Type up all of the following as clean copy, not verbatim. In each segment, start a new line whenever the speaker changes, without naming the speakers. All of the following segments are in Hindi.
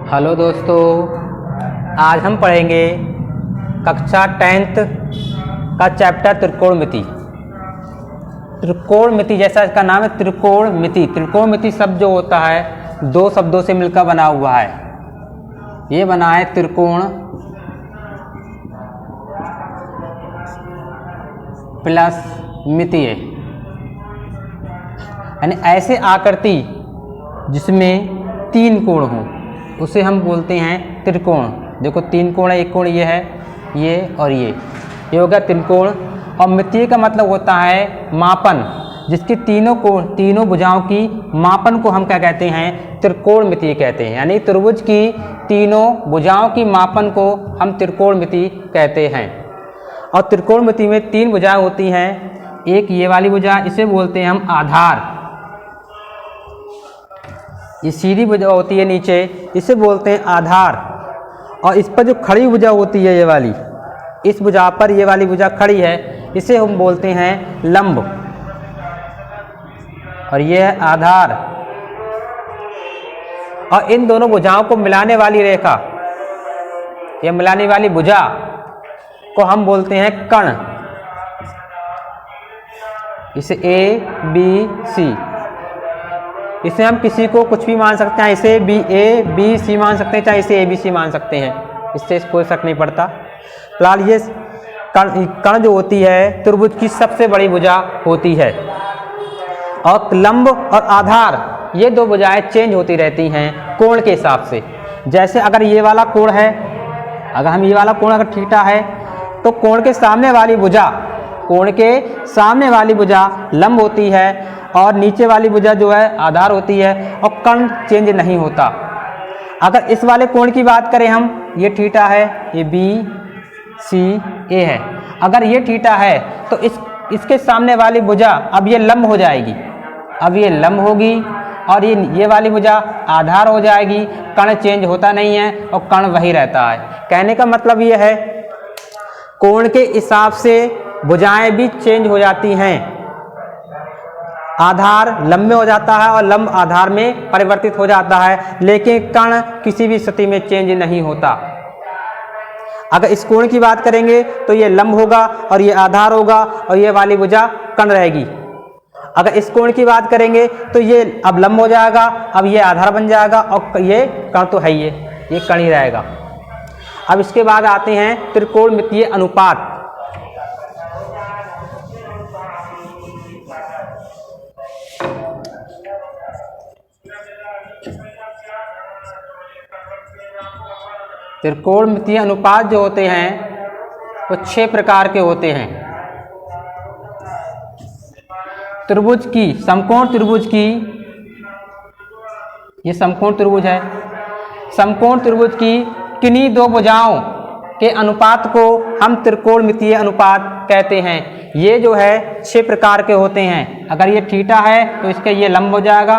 हेलो दोस्तों, आज हम पढ़ेंगे कक्षा 10th का चैप्टर त्रिकोणमिति। त्रिकोणमिति जैसा इसका नाम है त्रिकोणमिति। त्रिकोणमिति शब्द जो होता है दो शब्दों से मिलकर बना हुआ है। ये बना है त्रिकोण प्लस मितीय, यानी ऐसे आकृति जिसमें तीन कोण हों उसे हम बोलते हैं त्रिकोण। देखो तीन कोण है, एक कोण ये है, ये और ये हो गया त्रिकोण। और मितीय का मतलब होता है मापन, जिसकी तीनों भुजाओं की मापन को हम क्या कहते हैं, त्रिकोणमिति कहते हैं। यानी त्रिभुज की तीनों भुजाओं की मापन को हम त्रिकोणमिति कहते हैं। और त्रिकोणमिति में तीन भुजाएं होती हैं। एक ये वाली भुजा, इसे बोलते हैं हम आधार। ये सीधी भुजा होती है नीचे, इसे बोलते हैं आधार। और इस पर जो खड़ी भुजा होती है ये वाली, इस भुजा पर ये वाली भुजा खड़ी है, इसे हम बोलते हैं लंब। और ये है आधार। और इन दोनों भुजाओं को मिलाने वाली रेखा, ये मिलाने वाली भुजा को हम बोलते हैं कर्ण। इसे ए बी सी, इसे हम किसी को कुछ भी मान सकते हैं। इसे ए बी सी मान सकते हैं, चाहे इसे ए बी सी मान सकते हैं, इससे कोई फर्क नहीं पड़ता। फिलहाल ये कर्ण जो होती है त्रिभुज की सबसे बड़ी भुजा होती है। और लंब और आधार ये दो भुजाएं चेंज होती रहती हैं कोण के हिसाब से। जैसे अगर ये वाला कोण है, अगर हम ये वाला कोण अगर थीटा है, तो कोण के सामने वाली भुजा लंब होती है और नीचे वाली भुजा जो है आधार होती है, और कर्ण चेंज नहीं होता। अगर इस वाले कोण की बात करें हम, ये थीटा है, ये बी सी ए है। अगर ये थीटा है तो इसके सामने वाली भुजा अब ये लंब हो जाएगी, अब ये लंब होगी, और ये वाली भुजा आधार हो जाएगी। कर्ण चेंज होता नहीं है और कर्ण वही रहता है। कहने का मतलब ये है कोण के हिसाब से भुजाएं भी चेंज हो जाती हैं। आधार लंब में हो जाता है और लंब आधार में परिवर्तित हो जाता है, लेकिन कर्ण किसी भी स्थिति में चेंज नहीं होता। अगर इस कोण की बात करेंगे तो ये लंब होगा और ये आधार होगा और ये वाली भुजा कर्ण रहेगी। अगर इस कोण की बात करेंगे तो ये अब लंब हो जाएगा, अब ये आधार बन जाएगा, और ये कर्ण तो है ही, ये कर्ण ही रहेगा। अब इसके बाद आते हैं त्रिकोणमितीय अनुपात। त्रिकोणमितीय अनुपात जो होते हैं वो 6 प्रकार के होते हैं। त्रिभुज की, समकोण त्रिभुज की, ये समकोण त्रिभुज है, समकोण त्रिभुज की किन्हीं दो भुजाओं के अनुपात को हम त्रिकोणमितीय अनुपात कहते हैं। ये जो है 6 प्रकार के होते हैं। अगर ये थीटा है तो इसके ये लंब हो जाएगा,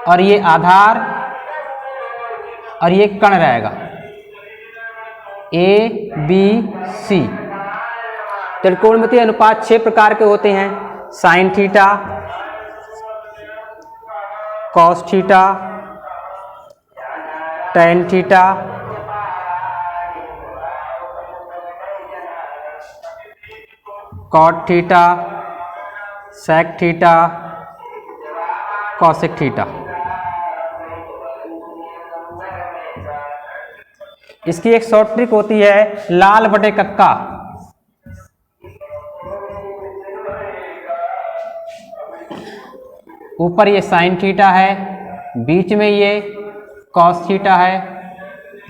और ये आधार, और ये कर्ण रहेगा, ए बी सी। त्रिकोणमितीय अनुपात 6 प्रकार के होते हैं। Sine theta, cos theta, tan theta, cot theta, sec theta, cosec theta. इसकी एक शॉर्ट ट्रिक होती है लाल बटे कक्का। ऊपर ये साइन थीटा है, बीच में ये कॉस थीटा है,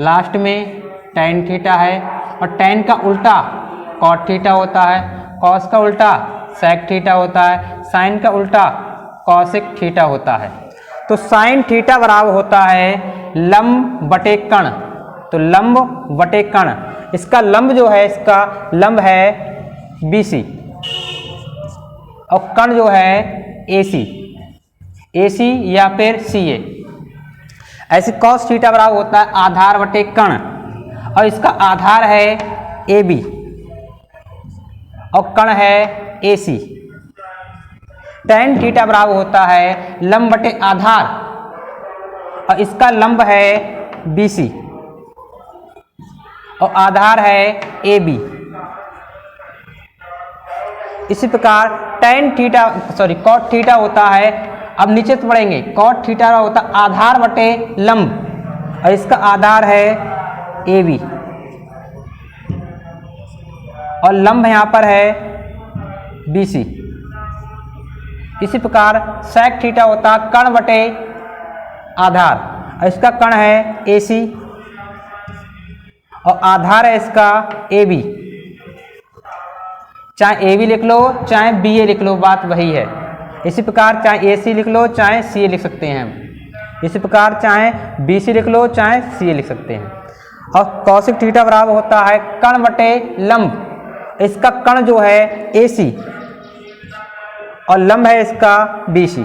लास्ट में टेन थीटा है, और टेन का उल्टा कॉट थीटा होता है, कॉस का उल्टा सेक थीटा होता है, साइन का उल्टा कॉसेक थीटा होता है। तो साइन थीटा बराबर होता है लंब बटे कर्ण। तो लंब बटे कर्ण, इसका लंब जो है, इसका लंब है BC और कर्ण जो है AC या फिर CA। ऐसे cos थीटा बराबर होता है आधार बटे कर्ण, और इसका आधार है AB और कर्ण है AC। tan थीटा बराबर होता है लंब बटे आधार, और इसका लंब है BC और आधार है AB। इसी प्रकार cot थीटा होता है, अब नीचे तो पढ़ेंगे, cot थीटा होता है आधार बटे लंब और इसका आधार है AB और लंब यहाँ पर है BC। इसी प्रकार sec थीटा होता है कर्ण बटे आधार और इसका कर्ण है AC और आधार है इसका AB। चाहे AB लिख लो चाहे BA लिख लो, बात वही है। इसी प्रकार चाहे AC लिख लो चाहे CA लिख सकते हैं हम। इसी प्रकार चाहे BC लिख लो चाहे CA लिख सकते हैं। और cosec थीटा बराबर होता है कर्ण बटे लंब, इसका कर्ण जो है AC और लंब है इसका BC।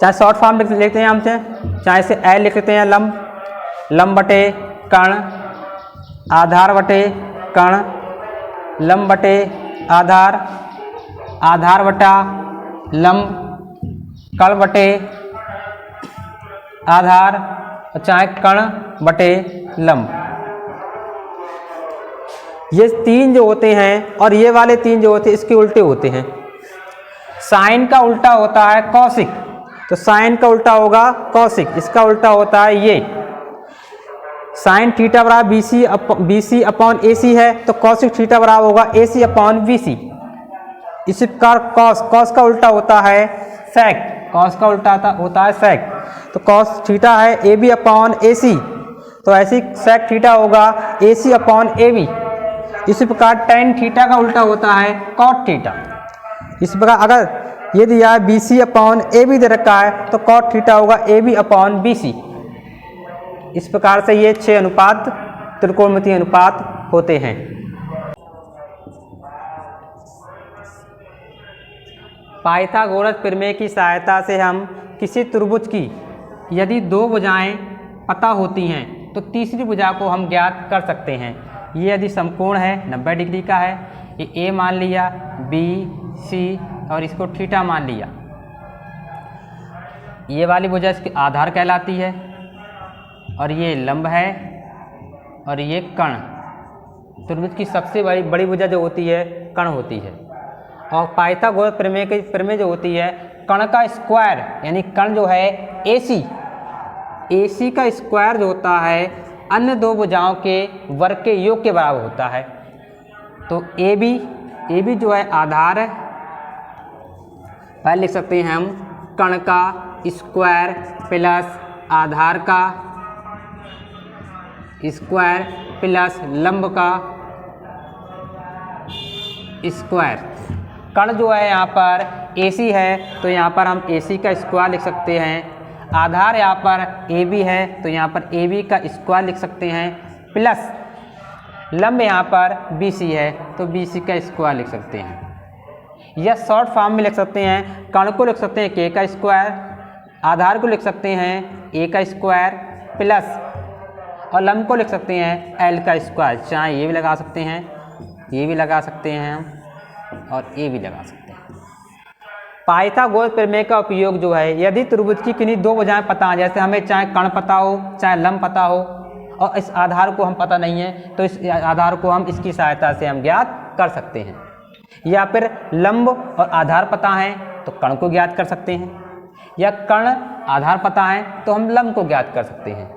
चाहे शॉर्ट फॉर्म लिख लेते हैं हम, चाहे इसे L लिख लेते हैं, लंब बटे कर्ण, आधार बटे कर्ण, लंब बटे आधार, आधार बटा लंब, कर्ण बटे आधार और चाहे कर्ण बटे लंब। ये तीन जो होते हैं और ये वाले तीन जो होते हैं इसके उल्टे होते हैं। साइन का उल्टा होता है कॉसिक, तो साइन का उल्टा होगा कॉसिक, इसका उल्टा होता है ये। साइन थीटा बराबर BC अपॉन AC है तो कॉसिक थीटा बराबर होगा AC अपॉन BC। इसी प्रकार कॉस का उल्टा होता है सेक, कॉस का उल्टा होता है सेक, तो कॉस थीटा है AB अपॉन AC, तो ऐसी सेक थीटा होगा AC अपॉन AB। इसी प्रकार टेन थीटा का उल्टा होता है कॉट थीटा। इसी प्रकार अगर ये दिया है BC अपॉन AB दे रखा है तो कॉट थीटा होगा AB अपॉन BC। इस प्रकार से ये 6 अनुपात त्रिकोणमितीय अनुपात होते हैं। पाइथागोरस प्रमेय की सहायता से हम किसी त्रिभुज की यदि 2 भुजाएं पता होती हैं तो तीसरी भुजा को हम ज्ञात कर सकते हैं। ये यदि समकोण है 90 डिग्री का है, ये A मान लिया, B, C और इसको थीटा मान लिया, ये वाली भुजा इसकी आधार कहलाती है और ये लंब है और ये कर्ण। त्रिभुज की सबसे बड़ी भुजा जो होती है कर्ण होती है। और पाइथागोरस प्रमेय जो होती है कर्ण का स्क्वायर यानी कर्ण जो है AC का स्क्वायर जो होता है अन्य 2 भुजाओं के वर्ग के योग के बराबर होता है। तो AB जो है आधार है, पहले लिख सकते हैं हम कर्ण का स्क्वायर प्लस आधार का स्क्वायर प्लस लंब का स्क्वायर। कर्ण जो है यहाँ पर AC है तो यहाँ पर हम AC का स्क्वायर लिख सकते हैं। आधार यहाँ पर AB है तो यहाँ पर AB का स्क्वायर लिख सकते हैं, प्लस लंब यहाँ पर BC है तो BC का स्क्वायर लिख सकते हैं। या शॉर्ट फॉर्म में लिख सकते हैं, कर्ण को लिख सकते हैं K का स्क्वायर, आधार को लिख सकते हैं A का स्क्वायर प्लस और लंब को लिख सकते हैं L का स्क्वायर। चाहे ये भी लगा सकते हैं, ये भी लगा सकते हैं हम और ये भी लगा सकते हैं। पाइथागोरस प्रमेय का उपयोग जो है यदि त्रिभुज की किन्हीं 2 भुजाएं पता हैं, जैसे हमें चाहे कर्ण पता हो चाहे लंब पता हो और इस आधार को हम पता नहीं है तो इस आधार को हम इसकी सहायता से हम ज्ञात कर सकते हैं। या फिर लंब और आधार पता है तो कर्ण को ज्ञात कर सकते हैं, या कर्ण आधार पता है तो हम लंब को ज्ञात कर सकते हैं।